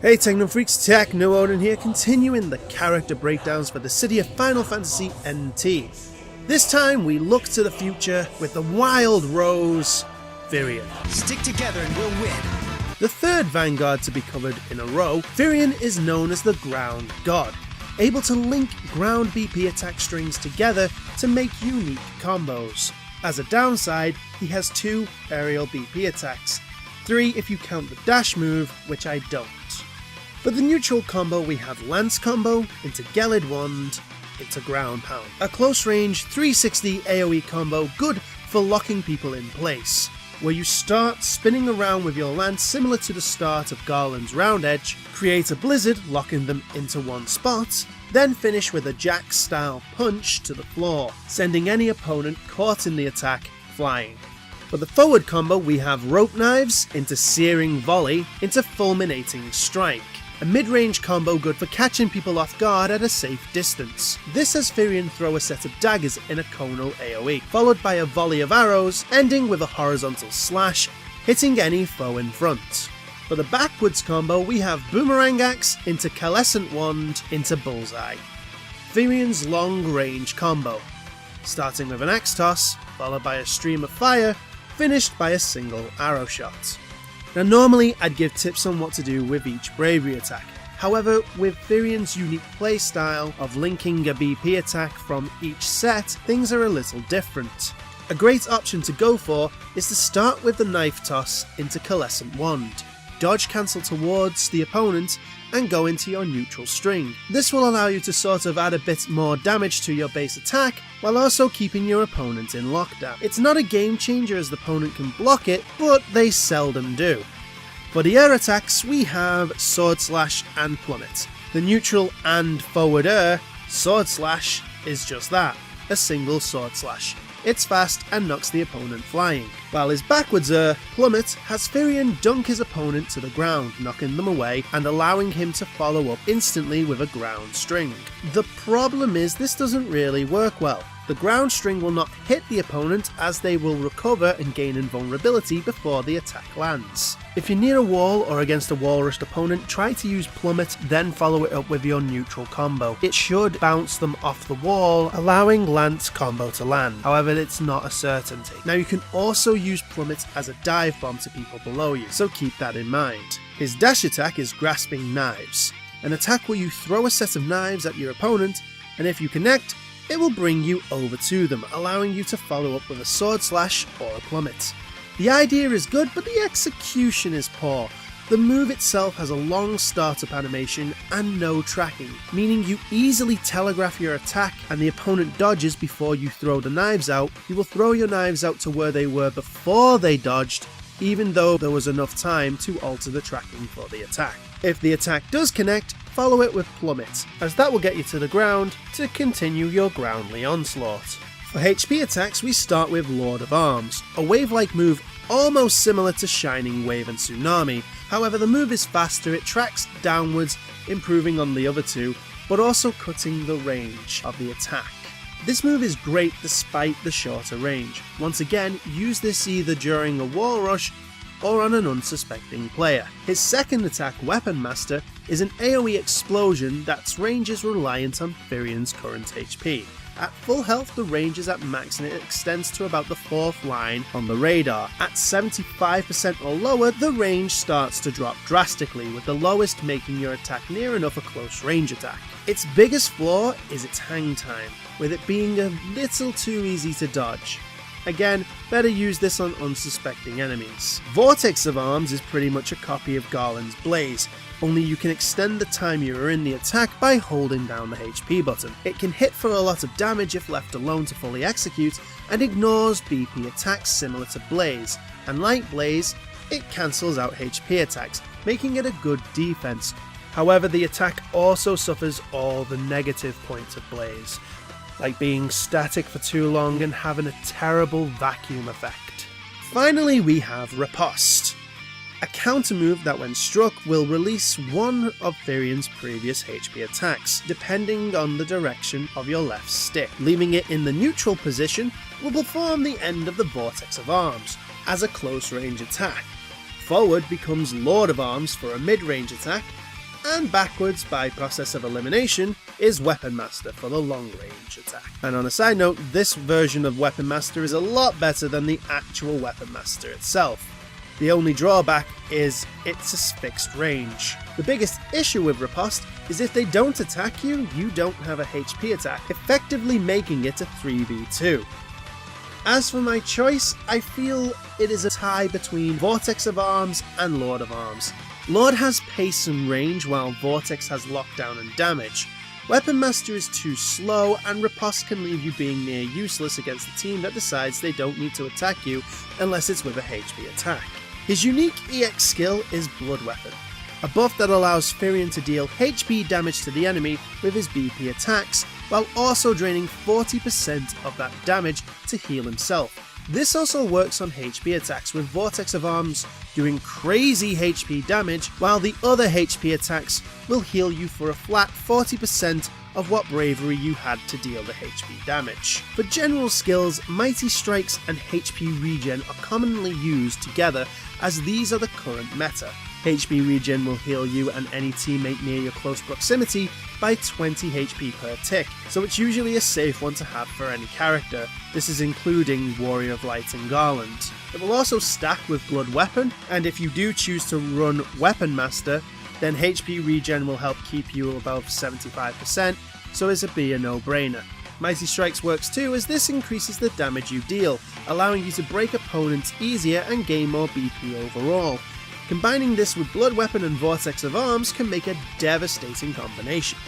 Hey Techno Freaks, Techno Odin here, continuing the character breakdowns for Dissidia Final Fantasy NT. This time we look to the future with the Wild Rose, Firion. Stick together and we'll win. The third Vanguard to be covered in a row, Firion is known as the Ground God, able to link ground BP attack strings together to make unique combos. As a downside, he has 2 aerial BP attacks, 3 if you count the dash move, which I don't. For the neutral combo we have Lance combo into Gelid Wand into Ground Pound. A close range 360 AoE combo good for locking people in place, where you start spinning around with your lance similar to the start of Garland's Round Edge, create a blizzard locking them into one spot, then finish with a Jack style punch to the floor, sending any opponent caught in the attack flying. For the forward combo we have Rope Knives into Searing Volley into Fulminating Strike. A mid-range combo good for catching people off guard at a safe distance. This has Firion throw a set of daggers in a conal AoE, followed by a volley of arrows, ending with a horizontal slash, hitting any foe in front. For the backwards combo we have Boomerang Axe into Coalescent Wand into Bullseye. Firion's long range combo, starting with an axe toss, followed by a stream of fire, finished by a single arrow shot. Now normally I'd give tips on what to do with each bravery attack, however with Firion's unique playstyle of linking a BP attack from each set, things are a little different. A great option to go for is to start with the knife toss into Coalescent Wand, dodge cancel towards the opponent and go into your neutral string. This will allow you to sort of add a bit more damage to your base attack while also keeping your opponent in lockdown. It's not a game changer as the opponent can block it, but they seldom do. For the air attacks we have Sword Slash and Plummet. The neutral and forward air, Sword Slash is just that, a single Sword Slash. It's fast and knocks the opponent flying, while his backwards air, Plummet, has Firion dunk his opponent to the ground, knocking them away and allowing him to follow up instantly with a ground string. The problem is this doesn't really work well. The ground string will not hit the opponent as they will recover and gain invulnerability before the attack lands. If you're near a wall or against a wall rushed opponent, try to use Plummet, then follow it up with your neutral combo. It should bounce them off the wall, allowing Lance combo to land. However, it's not a certainty. Now you can also use Plummet as a dive bomb to people below you, so keep that in mind. His dash attack is Grasping Knives, an attack where you throw a set of knives at your opponent, and if you connect, it will bring you over to them, allowing you to follow up with a Sword Slash or a Plummet. The idea is good, but the execution is poor. The move itself has a long startup animation and no tracking, meaning you easily telegraph your attack and the opponent dodges before you throw the knives out. You will throw your knives out to where they were before they dodged, even though there was enough time to alter the tracking for the attack. If the attack does connect, follow it with Plummet, as that will get you to the ground to continue your groundly onslaught. For HP attacks we start with Lord of Arms, a wave-like move almost similar to Shining Wave and Tsunami. However, the move is faster, it tracks downwards, improving on the other two, but also cutting the range of the attack. This move is great despite the shorter range. Once again, use this either during a wall rush or on an unsuspecting player. His second attack, Weapon Master, is an AoE explosion that's range is reliant on Firion's current HP. At full health the range is at max and it extends to about the 4th line on the radar. At 75% or lower the range starts to drop drastically, with the lowest making your attack near enough a close range attack. Its biggest flaw is its hang time, with it being a little too easy to dodge. Again, better use this on unsuspecting enemies. Vortex of Arms is pretty much a copy of Garland's Blaze, only you can extend the time you are in the attack by holding down the HP button. It can hit for a lot of damage if left alone to fully execute, and ignores BP attacks similar to Blaze, and like Blaze, it cancels out HP attacks, making it a good defense. However, the attack also suffers all the negative points of Blaze, like being static for too long and having a terrible vacuum effect. Finally we have Riposte, a counter move that when struck will release one of Firion's previous HP attacks, depending on the direction of your left stick. Leaving it in the neutral position will perform the end of the Vortex of Arms as a close range attack. Forward becomes Lord of Arms for a mid-range attack, and backwards by process of elimination is Weapon Master for the long range attack. And on a side note, this version of Weapon Master is a lot better than the actual Weapon Master itself. The only drawback is it's a fixed range. The biggest issue with Riposte is if they don't attack you, you don't have a HP attack, effectively making it a 3v2. As for my choice, I feel it is a tie between Vortex of Arms and Lord of Arms. Lord has pace and range while Vortex has lockdown and damage. Weapon Master is too slow, and Riposte can leave you being near useless against a team that decides they don't need to attack you unless it's with a HP attack. His unique EX skill is Blood Weapon, a buff that allows Firion to deal HP damage to the enemy with his BP attacks, while also draining 40% of that damage to heal himself. This also works on HP attacks, with Vortex of Arms doing crazy HP damage, while the other HP attacks will heal you for a flat 40% of what bravery you had to deal the HP damage. For general skills, Mighty Strikes and HP regen are commonly used together, as these are the current meta. HP regen will heal you and any teammate near your close proximity by 20 HP per tick, so it's usually a safe one to have for any character. This is including Warrior of Light and Garland. It will also stack with Blood Weapon, and if you do choose to run Weapon Master, then HP regen will help keep you above 75%, so it'll be a no-brainer. Mighty Strikes works too, as this increases the damage you deal, allowing you to break opponents easier and gain more BP overall. Combining this with Blood Weapon and Vortex of Arms can make a devastating combination.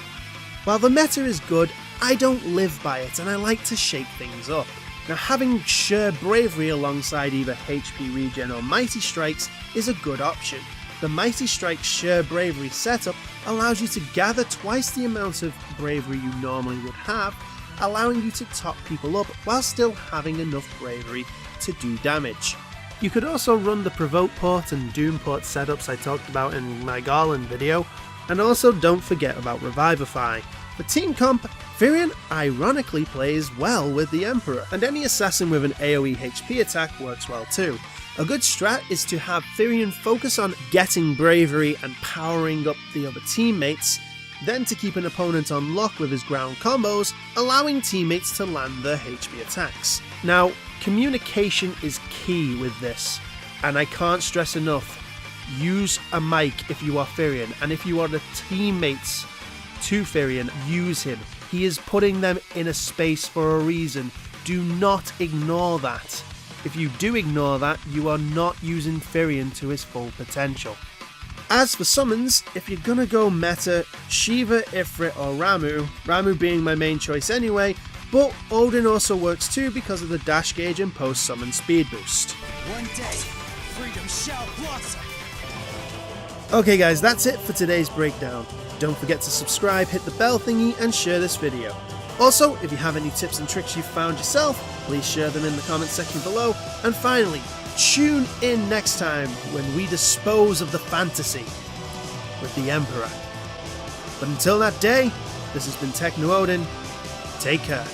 While the meta is good, I don't live by it and I like to shake things up. Now, having Sheer Bravery alongside either HP regen or Mighty Strikes is a good option. The Mighty Strikes Sheer Bravery setup allows you to gather twice the amount of bravery you normally would have, allowing you to top people up while still having enough bravery to do damage. You could also run the Provoke port and Doom port setups I talked about in my Garland video, and also don't forget about Revivify. For team comp, Firion ironically plays well with the Emperor, and any assassin with an AoE HP attack works well too. A good strat is to have Firion focus on getting bravery and powering up the other teammates, then to keep an opponent on lock with his ground combos, allowing teammates to land their HP attacks. Now, communication is key with this, and I can't stress enough, use a mic if you are Firion, and if you are the teammates to Firion, use him. He is putting them in a space for a reason. Do not ignore that. If you do ignore that, you are not using Firion to his full potential. As for summons, if you're gonna go meta, Shiva, Ifrit or Ramuh being my main choice anyway, but Odin also works too because of the dash gauge and post-summon speed boost. One day, freedom shall blossom. Okay guys, that's it for today's breakdown. Don't forget to subscribe, hit the bell thingy and share this video. Also, if you have any tips and tricks you've found yourself, please share them in the comment section below. And finally, tune in next time when we dispose of the fantasy with the Emperor. But until that day, this has been Techno Odin. Take care.